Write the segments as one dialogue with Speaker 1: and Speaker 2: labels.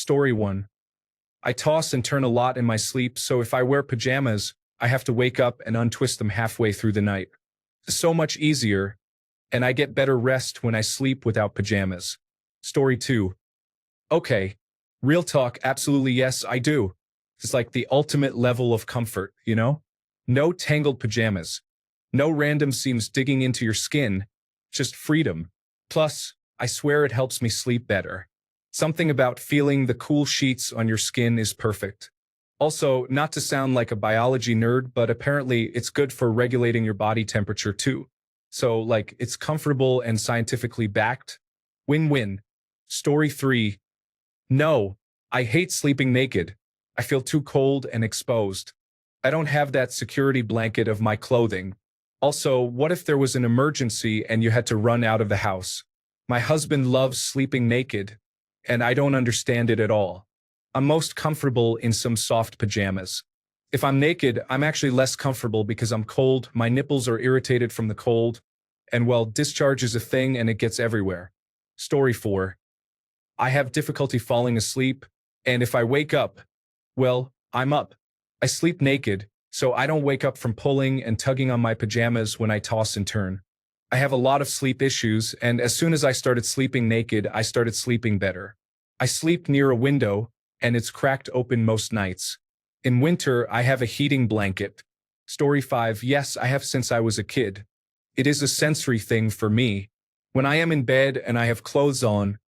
Speaker 1: Story 1. I toss and turn a lot in my sleep, so if I wear pajamas, I have to wake up and untwist them halfway through the night. So much easier, and I get better rest when I sleep without pajamas. Story 2. Okay. Real talk, absolutely yes, I do. It's like the ultimate level of comfort, you know? No tangled pajamas. No random seams digging into your skin. Just freedom. Plus, I swear it helps me sleep better. Something about feeling the cool sheets on your skin is perfect. Also, not to sound like a biology nerd, but apparently it's good for regulating your body temperature too. So, like, it's comfortable and scientifically backed. Win-win. Story 3. No, I hate sleeping naked. I feel too cold and exposed. I don't have that security blanket of my clothing. Also, what if there was an emergency and you had to run out of the house? My husband loves sleeping naked, and I don't understand it at all. I'm most comfortable in some soft pajamas. If I'm naked, I'm actually less comfortable because I'm cold, my nipples are irritated from the cold, and well, discharge is a thing and it gets everywhere. Story 4. I have difficulty falling asleep, and if I wake up, well, I'm up. I sleep naked, so I don't wake up from pulling and tugging on my pajamas when I toss and turn. I have a lot of sleep issues, and as soon as I started sleeping naked, I started sleeping better. I sleep near a window, and it's cracked open most nights. In winter, I have a heating blanket. Story 5. Yes, I have since I was a kid. It is a sensory thing for me. When I am in bed and I have clothes on,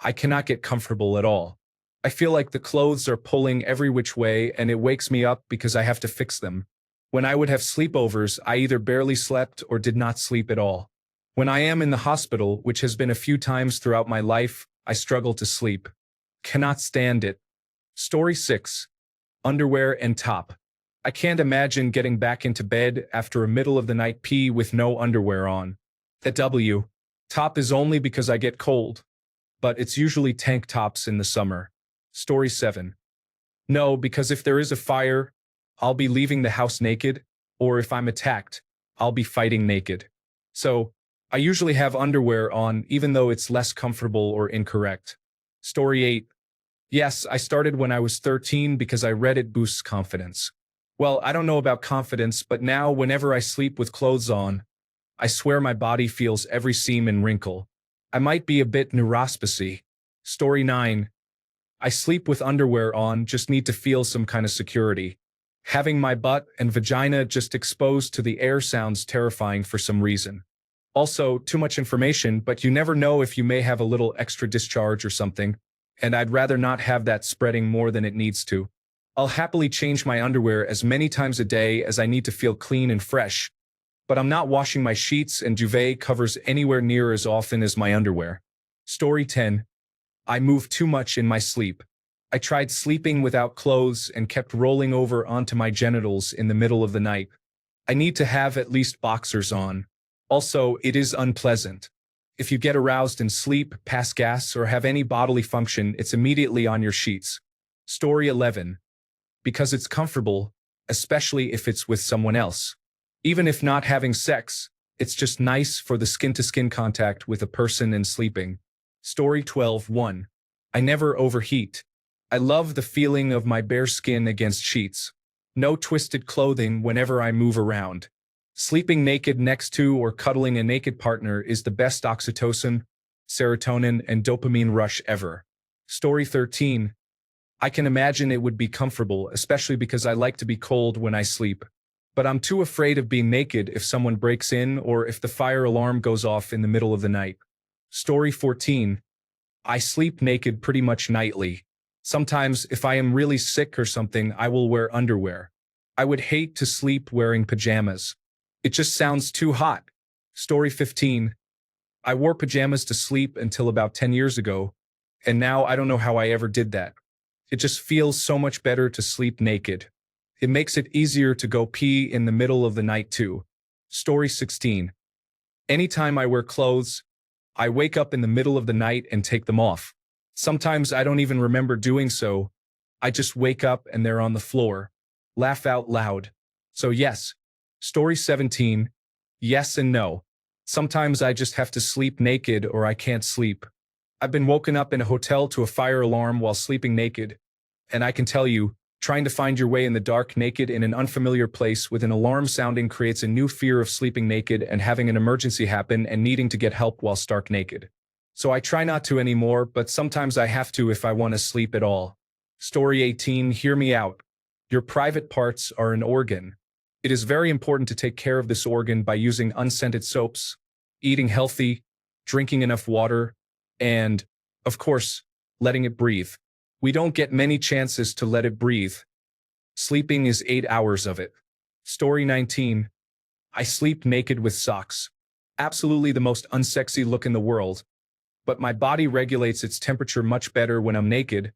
Speaker 1: I cannot get comfortable at all. I feel like the clothes are pulling every which way and it wakes me up because I have to fix them. When I would have sleepovers, I either barely slept or did not sleep at all. When I am in the hospital, which has been a few times throughout my life, I struggle to sleep. Cannot stand it. Story 6. Underwear and top. I can't imagine getting back into bed after a middle of the night pee with no underwear on. The W. Top is only because I get cold, but it's usually tank tops in the summer. Story 7. No, because if there is a fire, I'll be leaving the house naked, or if I'm attacked, I'll be fighting naked. So, I usually have underwear on even though it's less comfortable or incorrect. Story 8. Yes, I started when I was 13 because I read it boosts confidence. Well, I don't know about confidence, but now whenever I sleep with clothes on, I swear my body feels every seam and wrinkle. I might be a bit neurospicy. Story 9. I sleep with underwear on, just need to feel some kind of security. Having my butt and vagina just exposed to the air sounds terrifying for some reason. Also, too much information, but you never know if you may have a little extra discharge or something, and I'd rather not have that spreading more than it needs to. I'll happily change my underwear as many times a day as I need to feel clean and fresh, but I'm not washing my sheets and duvet covers anywhere near as often as my underwear. Story 10. I move too much in my sleep. I tried sleeping without clothes and kept rolling over onto my genitals in the middle of the night. I need to have at least boxers on. Also, it is unpleasant. If you get aroused in sleep, pass gas, or have any bodily function, it's immediately on your sheets. Story 11. Because it's comfortable, especially if it's with someone else. Even if not having sex, it's just nice for the skin-to-skin contact with a person and sleeping. Story 12. 1. I never overheat. I love the feeling of my bare skin against sheets. No twisted clothing whenever I move around. Sleeping naked next to or cuddling a naked partner is the best oxytocin, serotonin, and dopamine rush ever. Story 13. I can imagine it would be comfortable, especially because I like to be cold when I sleep. But I'm too afraid of being naked if someone breaks in or if the fire alarm goes off in the middle of the night. Story 14. I sleep naked pretty much nightly. Sometimes, if I am really sick or something, I will wear underwear. I would hate to sleep wearing pajamas. It just sounds too hot. Story 15. I wore pajamas to sleep until about 10 years ago, and now I don't know how I ever did that. It just feels so much better to sleep naked. It makes it easier to go pee in the middle of the night too. Story 16. Anytime I wear clothes, I wake up in the middle of the night and take them off. Sometimes I don't even remember doing so. I just wake up and they're on the floor. Laugh out loud. So yes. Story 17. Yes and no. Sometimes I just have to sleep naked or I can't sleep. I've been woken up in a hotel to a fire alarm while sleeping naked, and I can tell you, trying to find your way in the dark naked in an unfamiliar place with an alarm sounding creates a new fear of sleeping naked and having an emergency happen and needing to get help while stark naked. So I try not to anymore, but sometimes I have to if I want to sleep at all. Story 18, hear me out. Your private parts are an organ. It is very important to take care of this organ by using unscented soaps, eating healthy, drinking enough water, and, of course, letting it breathe. We don't get many chances to let it breathe. Sleeping is 8 hours of it. Story 19. I sleep naked with socks. Absolutely the most unsexy look in the world. But my body regulates its temperature much better when I'm naked,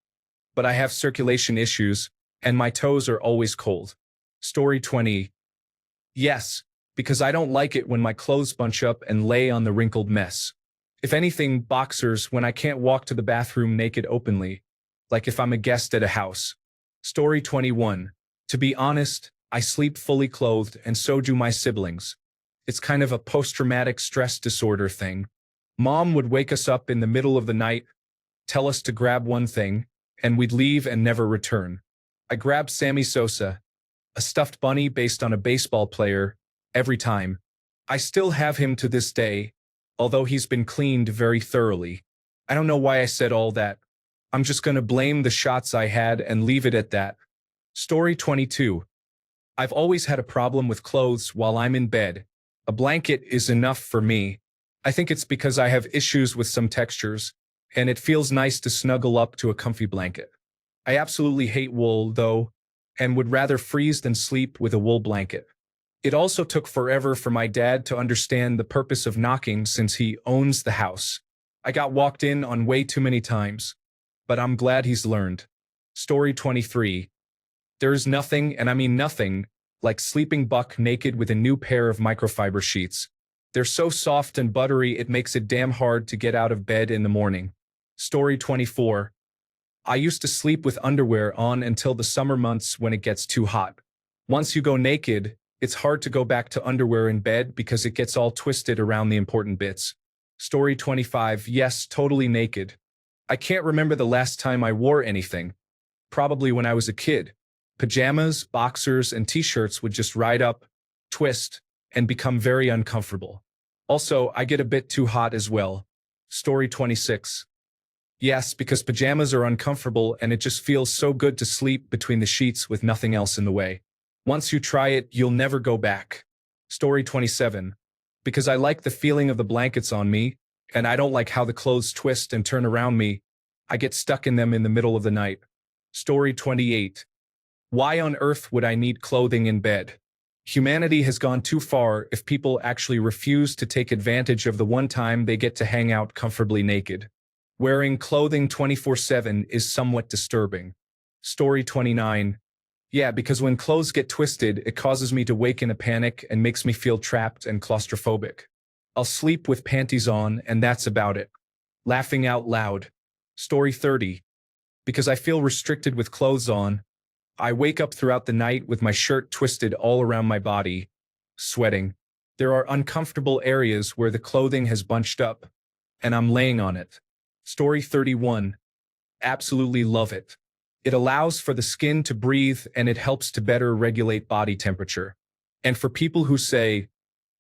Speaker 1: but I have circulation issues, and my toes are always cold. Story 20. Yes, because I don't like it when my clothes bunch up and lay on the wrinkled mess. If anything, boxers when I can't walk to the bathroom naked openly, like if I'm a guest at a house. Story 21. To be honest, I sleep fully clothed and so do my siblings. It's kind of a post-traumatic stress disorder thing. Mom would wake us up in the middle of the night, tell us to grab one thing, and we'd leave and never return. I grabbed Sammy Sosa, a stuffed bunny based on a baseball player, every time. I still have him to this day, although he's been cleaned very thoroughly. I don't know why I said all that. I'm just gonna blame the shots I had and leave it at that. Story 22. I've always had a problem with clothes while I'm in bed. A blanket is enough for me. I think it's because I have issues with some textures, and it feels nice to snuggle up to a comfy blanket. I absolutely hate wool, though, and would rather freeze than sleep with a wool blanket. It also took forever for my dad to understand the purpose of knocking since he owns the house. I got walked in on way too many times, but I'm glad he's learned. Story 23. There is nothing, and I mean nothing, like sleeping buck naked with a new pair of microfiber sheets. They're so soft and buttery it makes it damn hard to get out of bed in the morning. Story 24. I used to sleep with underwear on until the summer months when it gets too hot. Once you go naked, it's hard to go back to underwear in bed because it gets all twisted around the important bits. Story 25. Yes, totally naked. I can't remember the last time I wore anything. Probably when I was a kid. Pajamas, boxers, and t-shirts would just ride up, twist, and become very uncomfortable. Also, I get a bit too hot as well. Story 26. Yes, because pajamas are uncomfortable and it just feels so good to sleep between the sheets with nothing else in the way. Once you try it, you'll never go back. Story 27. Because I like the feeling of the blankets on me, and I don't like how the clothes twist and turn around me. I get stuck in them in the middle of the night. Story 28. Why on earth would I need clothing in bed? Humanity has gone too far if people actually refuse to take advantage of the one time they get to hang out comfortably naked. Wearing clothing 24/7 is somewhat disturbing. Story 29. Yeah, because when clothes get twisted, it causes me to wake in a panic and makes me feel trapped and claustrophobic. I'll sleep with panties on, and that's about it. Laughing out loud. Story 30. Because I feel restricted with clothes on, I wake up throughout the night with my shirt twisted all around my body, sweating. There are uncomfortable areas where the clothing has bunched up, and I'm laying on it. Story 31. Absolutely love it. It allows for the skin to breathe and it helps to better regulate body temperature. And for people who say,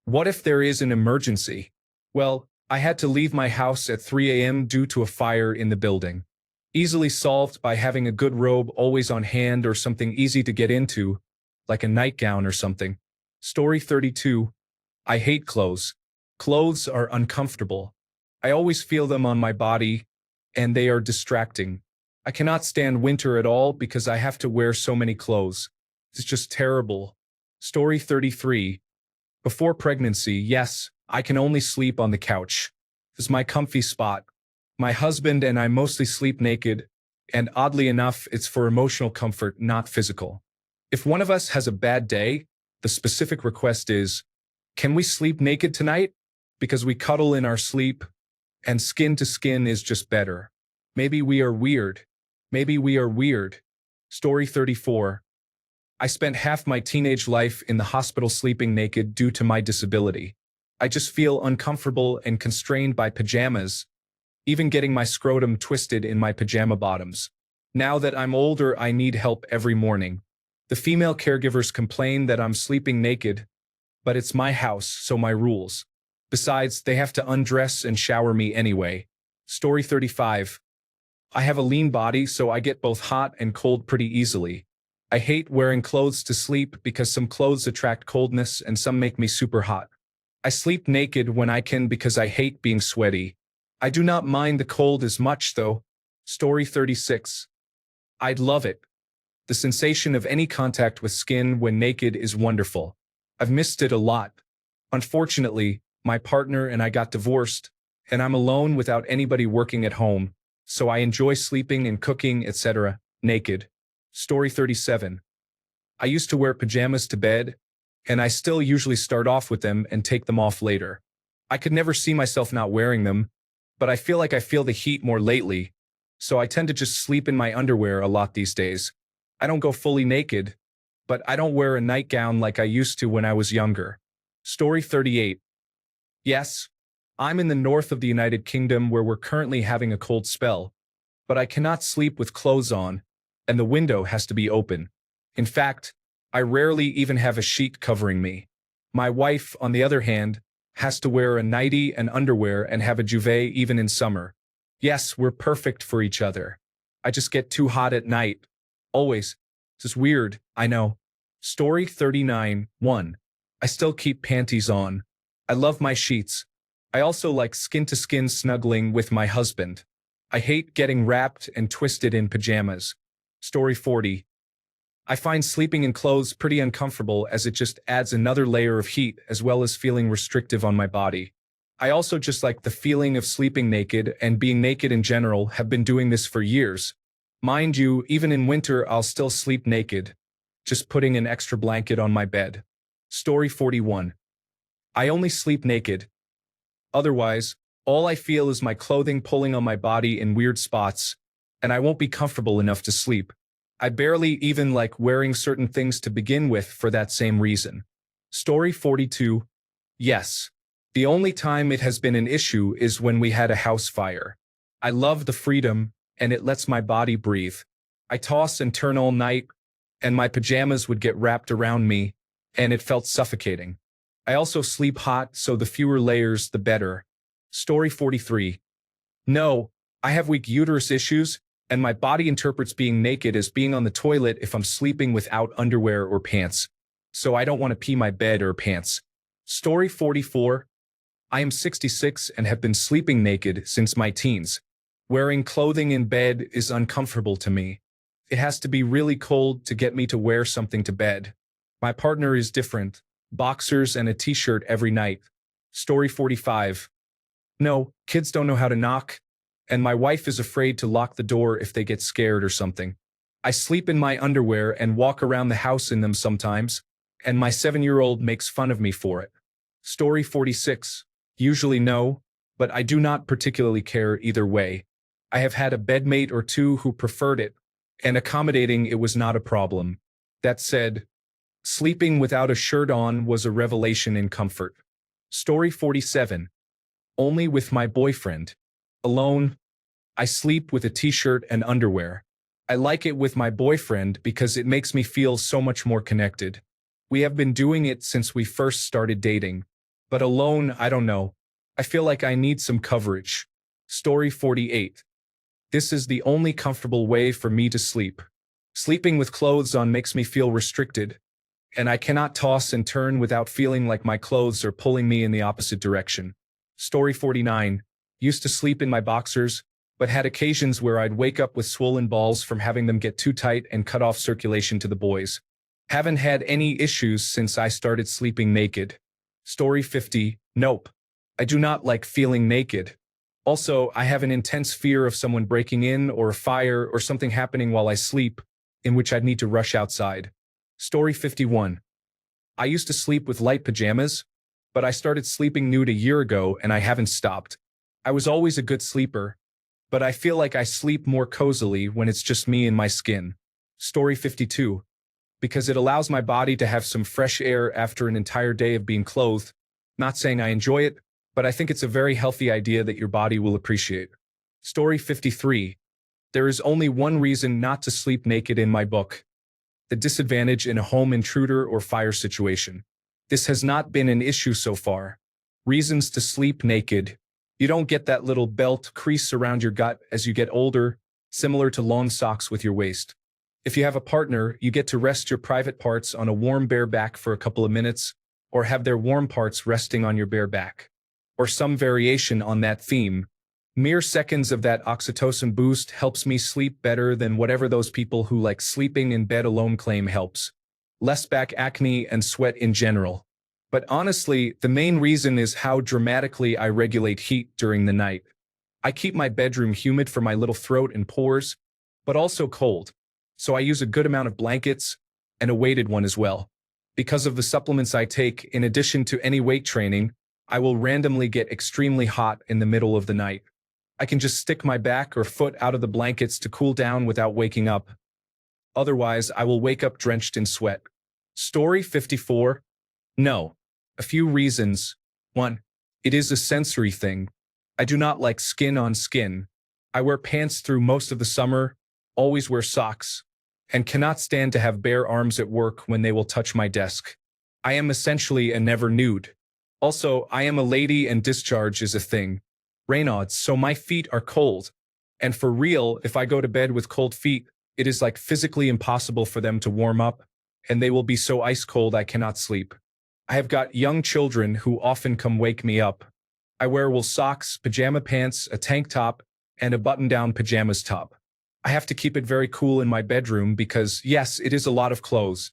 Speaker 1: what if there is an emergency? Well, I had to leave my house at 3 a.m. due to a fire in the building. Easily solved by having a good robe always on hand or something easy to get into, like a nightgown or something. Story 32. I hate clothes. Clothes are uncomfortable. I always feel them on my body, and they are distracting. I cannot stand winter at all because I have to wear so many clothes. It's just terrible. Story 33. Before pregnancy, yes, I can only sleep on the couch. It's my comfy spot. My husband and I mostly sleep naked, and oddly enough, it's for emotional comfort, not physical. If one of us has a bad day, the specific request is, can we sleep naked tonight? Because we cuddle in our sleep, and skin to skin is just better. Maybe we are weird. Maybe we are weird. Story 34. I spent half my teenage life in the hospital sleeping naked due to my disability. I just feel uncomfortable and constrained by pajamas, even getting my scrotum twisted in my pajama bottoms. Now that I'm older, I need help every morning. The female caregivers complain that I'm sleeping naked, but it's my house, so my rules. Besides, they have to undress and shower me anyway. Story 35. I have a lean body, so I get both hot and cold pretty easily. I hate wearing clothes to sleep because some clothes attract coldness and some make me super hot. I sleep naked when I can because I hate being sweaty. I do not mind the cold as much though. Story 36. I'd love it. The sensation of any contact with skin when naked is wonderful. I've missed it a lot. Unfortunately, my partner and I got divorced, and I'm alone without anybody working at home, so I enjoy sleeping and cooking, etc., naked. Story 37. I used to wear pajamas to bed, and I still usually start off with them and take them off later. I could never see myself not wearing them, but I feel like I feel the heat more lately, so I tend to just sleep in my underwear a lot these days. I don't go fully naked, but I don't wear a nightgown like I used to when I was younger. Story 38. Yes, I'm in the north of the United Kingdom where we're currently having a cold spell, but I cannot sleep with clothes on, and the window has to be open. In fact, I rarely even have a sheet covering me. My wife, on the other hand, has to wear a nightie and underwear and have a duvet even in summer. Yes, we're perfect for each other. I just get too hot at night. Always. This is weird, I know. Story 39. 1. I still keep panties on. I love my sheets. I also like skin-to-skin snuggling with my husband. I hate getting wrapped and twisted in pajamas. Story 40. I find sleeping in clothes pretty uncomfortable as it just adds another layer of heat as well as feeling restrictive on my body. I also just like the feeling of sleeping naked and being naked in general, have been doing this for years. Mind you, even in winter I'll still sleep naked, just putting an extra blanket on my bed. Story 41. I only sleep naked. Otherwise, all I feel is my clothing pulling on my body in weird spots, and I won't be comfortable enough to sleep. I barely even like wearing certain things to begin with for that same reason. Story 42. Yes. The only time it has been an issue is when we had a house fire. I love the freedom, and it lets my body breathe. I toss and turn all night, and my pajamas would get wrapped around me, and it felt suffocating. I also sleep hot, so the fewer layers, the better. Story 43. No, I have weak uterus issues, and my body interprets being naked as being on the toilet if I'm sleeping without underwear or pants. So I don't want to pee my bed or pants. Story 44. I am 66 and have been sleeping naked since my teens. Wearing clothing in bed is uncomfortable to me. It has to be really cold to get me to wear something to bed. My partner is different. Boxers and a t-shirt every night. Story 45. No, kids don't know how to knock, and my wife is afraid to lock the door if they get scared or something. I sleep in my underwear and walk around the house in them sometimes, and my 7-year-old makes fun of me for it. Story 46. Usually no, but I do not particularly care either way. I have had a bedmate or two who preferred it, and accommodating it was not a problem. That said, sleeping without a shirt on was a revelation in comfort. Story 47. Only with my boyfriend. Alone, I sleep with a t-shirt and underwear. I like it with my boyfriend because it makes me feel so much more connected. We have been doing it since we first started dating. But alone, I don't know. I feel like I need some coverage. Story 48. This is the only comfortable way for me to sleep. Sleeping with clothes on makes me feel restricted, and I cannot toss and turn without feeling like my clothes are pulling me in the opposite direction. Story 49. Used to sleep in my boxers, but had occasions where I'd wake up with swollen balls from having them get too tight and cut off circulation to the boys. Haven't had any issues since I started sleeping naked. Story 50. Nope. I do not like feeling naked. Also, I have an intense fear of someone breaking in or a fire or something happening while I sleep, in which I'd need to rush outside. Story 51. I used to sleep with light pajamas, but I started sleeping nude a year ago and I haven't stopped. I was always a good sleeper, but I feel like I sleep more cozily when it's just me and my skin. Story 52. Because it allows my body to have some fresh air after an entire day of being clothed. Not saying I enjoy it, but I think it's a very healthy idea that your body will appreciate. Story 53. There is only one reason not to sleep naked in my book: the disadvantage in a home intruder or fire situation. This has not been an issue so far. Reasons to sleep naked. You don't get that little belt crease around your gut as you get older, similar to lawn socks with your waist. If you have a partner, you get to rest your private parts on a warm bare back for a couple of minutes, or have their warm parts resting on your bare back. Or some variation on that theme. Mere seconds of that oxytocin boost helps me sleep better than whatever those people who like sleeping in bed alone claim helps. Less back acne and sweat in general. But honestly, the main reason is how dramatically I regulate heat during the night. I keep my bedroom humid for my little throat and pores, but also cold. So I use a good amount of blankets, and a weighted one as well. Because of the supplements I take, in addition to any weight training, I will randomly get extremely hot in the middle of the night. I can just stick my back or foot out of the blankets to cool down without waking up. Otherwise, I will wake up drenched in sweat. Story 54. No. A few reasons. 1. It is a sensory thing. I do not like skin on skin. I wear pants through most of the summer, always wear socks, and cannot stand to have bare arms at work when they will touch my desk. I am essentially a never nude. Also, I am a lady and discharge is a thing. Raynaud's, so my feet are cold. And for real, if I go to bed with cold feet, it is like physically impossible for them to warm up, and they will be so ice cold I cannot sleep. I have got young children who often come wake me up. I wear wool socks, pajama pants, a tank top, and a button-down pajamas top. I have to keep it very cool in my bedroom because, yes, it is a lot of clothes.